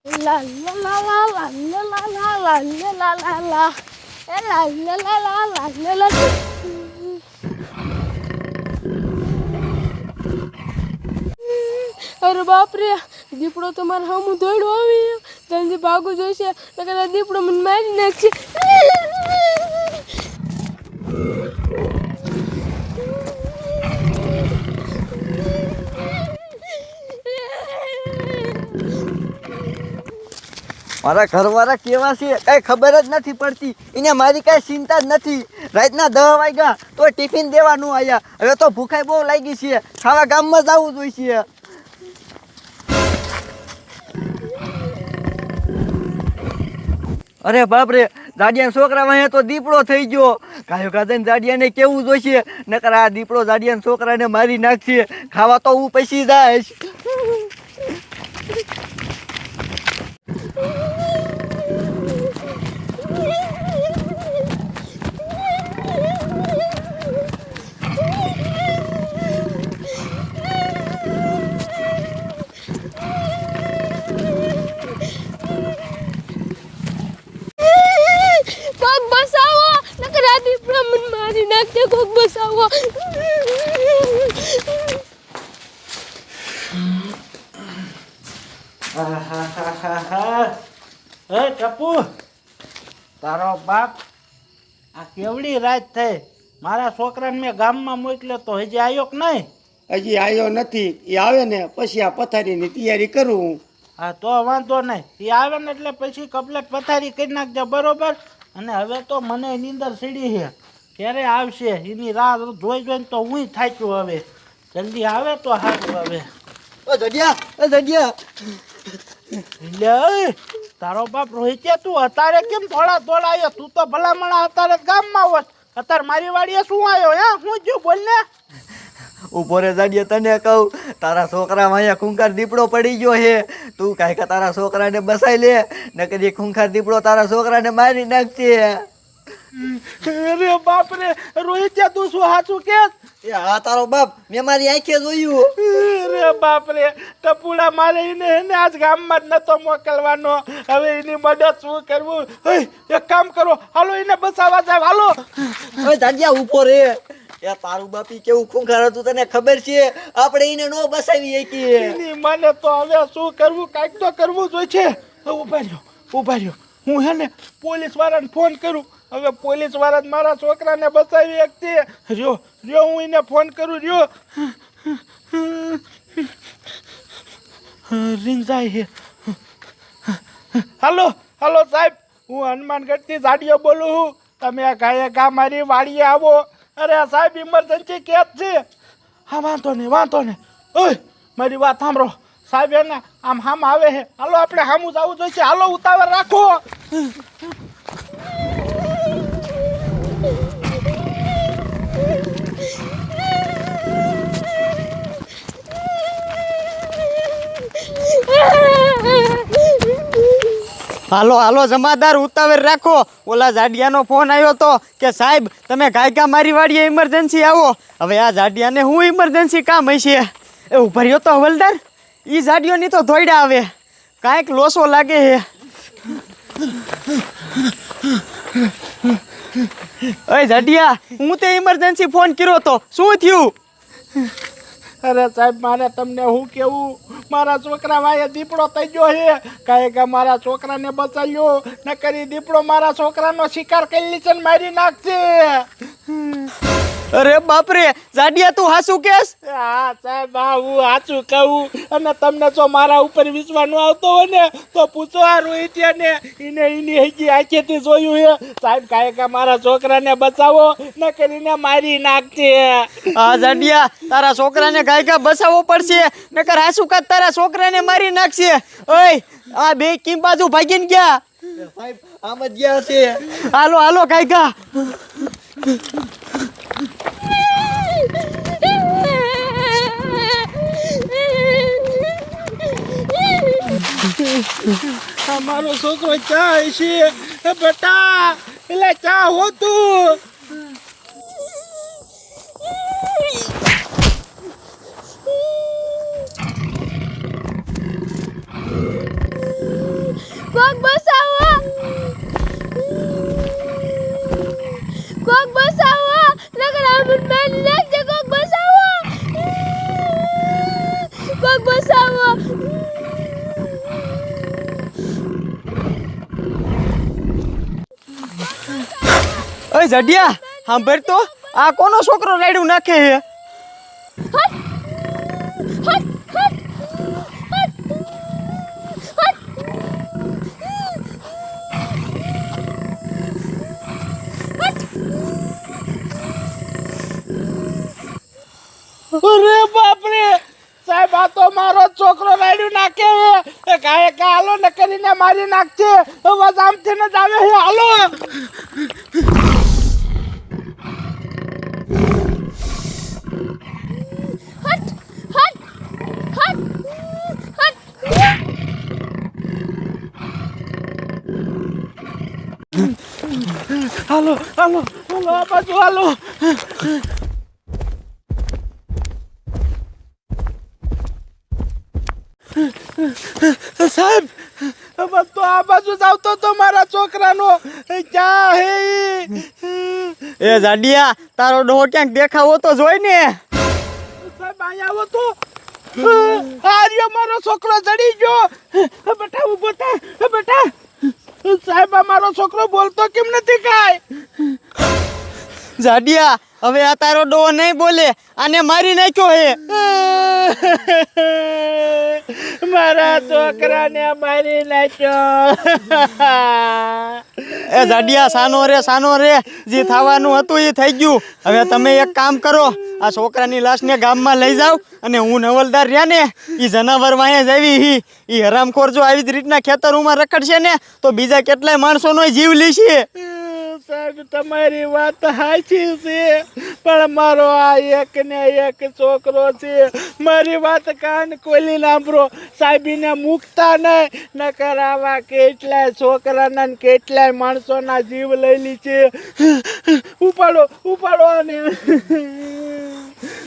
La la la la la la la la la la la la la la la la. અરે બાપ રે, દીપડો તો મારા સામું દોડ્યો આવી. જલ્દી ભાગવું જોઈશે, નકર આ દીપડો મને મારી નાખશે. મારા ઘરવાળા કેવા છે કઈ ખબર જ નથી પડતી. એને મારી કઈ ચિંતા જ નથી. રાતના 10 વાગ્યા તો ટિફિન દેવાનું આયા. હવે તો ભૂખાઈ બહુ લાગી છે. ખાવા ગામમાં જવું જોઈશે. અરે બાપરે, જાડિયાના છોકરા વાંહે તો દીપડો થઈ ગયો. કાયો કાદન જાડિયાને કેવું જોઈશે, નકર આ દીપડો જાડિયાના છોકરાને મારી નાખશે. ખાવા તો હું પૈસી જઈશ. કોક બસાવો, નકર આ દીપડો મને મારી નાખશે. કોક બસાવો. હે ટપુ, તારો બાપ આ કેવડી રાત થઈ. મારા છોકરાને મેં ગામમાં મોકલ્યો તો હજી આવ્યો કે નહીં? હજી આવ્યો નથી. એ આવે ને પછી આ પથારીની તૈયારી કરું. હા તો વાંધો નહીં. એ આવે ને એટલે પછી કમ્પ્લેટ પથારી કરી નાખજો, બરોબર? અને હવે તો મને એની અંદર સીડી છે. ક્યારે આવશે એની રાહ જોઈ જોઈને તો હું થાક્યો. હવે જલ્દી આવે તો સારું. હવે ઓ જડિયા લે, તારો બાપ રોહિત્યા, તું અત્યારે કેમ થોડા આવ્યો? તું તો ભલામણા અત્યારે ગામમાં હોત. અત્યારે મારી વાડીએ શું આવ્યો? હે હું જો બોલ ને. ઉભો રે જાડિયા, તને કહું, તારા છોકરા અહીંયા ખૂંખાર દીપડો પડી ગયો હે. તું કાંઈ તારા છોકરાને બસાઈ લે, નકર એ ખૂંખાર દીપડો તારા છોકરાને મારી નાખશે. અરે બાપ રે રોહિત્યા, તું શું સાચું કે? એ હા, તારો બાપ મેં મારી આંખે જોયું. અરે બાપ રે, ટપુડા મારે એને આજ ગામમાં જ નતો મોકલવાનો. હવે એની મદદ શું કરવું? એક કામ કરો, હાલો એને બસાવવા જાવ. હાલો. ઓય જાડિયા, ઉભો રે. એ તારું બાપી કેવું ખૂંખાર હતું તને ખબર છે? આપણે એને નો બસાવી શકીએ. એની મને તો હવે શું કરવું? કાંઈક તો કરવું જોઈએ છે. ઉભા રહ્યો. હું હે ને પોલીસ વાળાને ફોન કરું. હવે પોલીસ વાળા જ મારા છોકરાને બચાવી શકશે. રહ્યો હું એને ફોન કરું. રિંગ જાય છે. હાલો સાહેબ, હું હનુમાનગઢથી જાડિયો બોલું છું. તમે આ ગાયે મારી વાડીએ આવો. અરે સાહેબ, ઇમરજન્સી કેસ છે. હા વાંધો નહીં. ઓય મારી વાત સાંભળો સાહેબ, એને આમ આવે છે. હાલો આપણે સામું જવું જોઈએ. હાલો ઉતાવળ રાખો. હાલો જમાદાર, ઉતાવળ રાખો. ઓલા જાડિયાનો ફોન આવ્યો તો કે સાહેબ તમે ગાયકા મારી વાડીએ ઇમરજન્સી આવો. હવે આ જાડિયાને હું ઇમરજન્સી કામ હશે? એ ઉભા રહ્યો તો હવલદાર, એ જાડિયોની તો ધોઈડા આવે. કાંઈક લોસો લાગે છે. ઓય જાડિયા, હું તે ઇમરજન્સી ફોન કર્યો તો, શું થયું? અરે સાહેબ, મારે તમને શું કેવું? મારા છોકરા વાય દીપડો થઈ ગયો છે. કાંઈ મારા છોકરાને બચાવ્યો, ન કરી દીપડો મારા છોકરાનો શિકાર કરી લીધો ને મારી નાખશે. અરે બાપરે, જાડિયા તું હાસું કેસ? હા સાહેબ, હા હું સાચું કહું. અને તમને જો મારા ઉપર વિશ્વાસ ન આવતો હોય ને તો પૂછો આ રોહિત્યાને. એની હજી આંખેથી જોયું છે. સાહેબ કાંઈ મારા છોકરાને બચાવો, ન કરીને મારી નાખશે. હા જાડિયા, તારા છોકરાને ગાયકા બસાવવો પડશે, નકર હાસુકાત તારા છોકરાને મારી નાખશે. ઓય આ બે કેમ બાજુ ભાગીને ગયા? સાહેબ આમ જ ગયા છે. હાલો ગાયકા. મારો છોકરો ચા છે બેટા, એટલે ચા હોતું. ઓય જડિયા સાંભળ તો આ કોનો છોકરો રાડ્યું નાખે હે અરે બાપરે સાહેબ આ તો મારો છોકરો રાડ્યું નાખે હે કાંઈ હાલો ને કરીને મારી નાખશે બસ આમથી ને જ આવે હે હાલો હાલો હાલો હાલો આ બાજુ હાલો સાહેબ બસ તો આ બાજુ જ આવતો તો મારા છોકરાનો ક્યાં હે એ જાડિયા તારો ડોહો ક્યાંક દેખાવો તો જોઈ ને સાહેબ અહીંયા આવો તો આર્યો મારો છોકરો ચડી ગયો બેટા ઊભો થા બેટા સાહેબ આ મારો છોકરો બોલતો કેમ નથી કાંઈ જાડિયા હવે આ તારો ડોહો નહીં બોલે આને મારી નાખ્યો હે મારા છોકરાને મારી નાખ્યો એ જાડિયા સાનો રે જે થવાનું હતું એ થઈ ગયું હવે તમે એક કામ કરો આ છોકરાની લાશને ગામમાં લઈ જાઓ અને હું નવલદાર રહ્યા ને એ જનાવર વાંહે જ આવી એ હરામખોર જો આવી જ રીતના ખેતરોમાં રખડશે ને તો બીજા કેટલાય માણસોનો જીવ લેશે સાહેબ તમારી વાત સાચી છે પણ મારો આ એક ને એક છોકરો છે મારી વાત કાન ખોલી સાંભળો સાહેબીને મૂકતા નહીં નકર આવા કેટલાય છોકરાના ને કેટલાય માણસોના જીવ લઈ લી છે ઉપાડો ને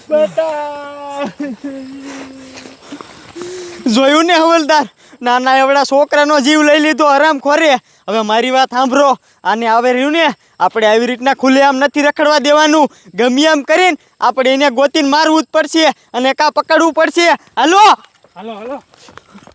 બેટા જોયું ને હવલદાર નાના એવડા છોકરાનો જીવ લઈ લીધો હરામ ખોરે હવે મારી વાત સાંભળો આને આવે રહ્યું ને આપણે આવી રીતના ખુલ્લેઆમ નથી રખડવા દેવાનું ગમે એમ કરીને આપણે એને ગોતીને મારવું જ પડશે અને કાં પકડવું પડશે હાલો હાલો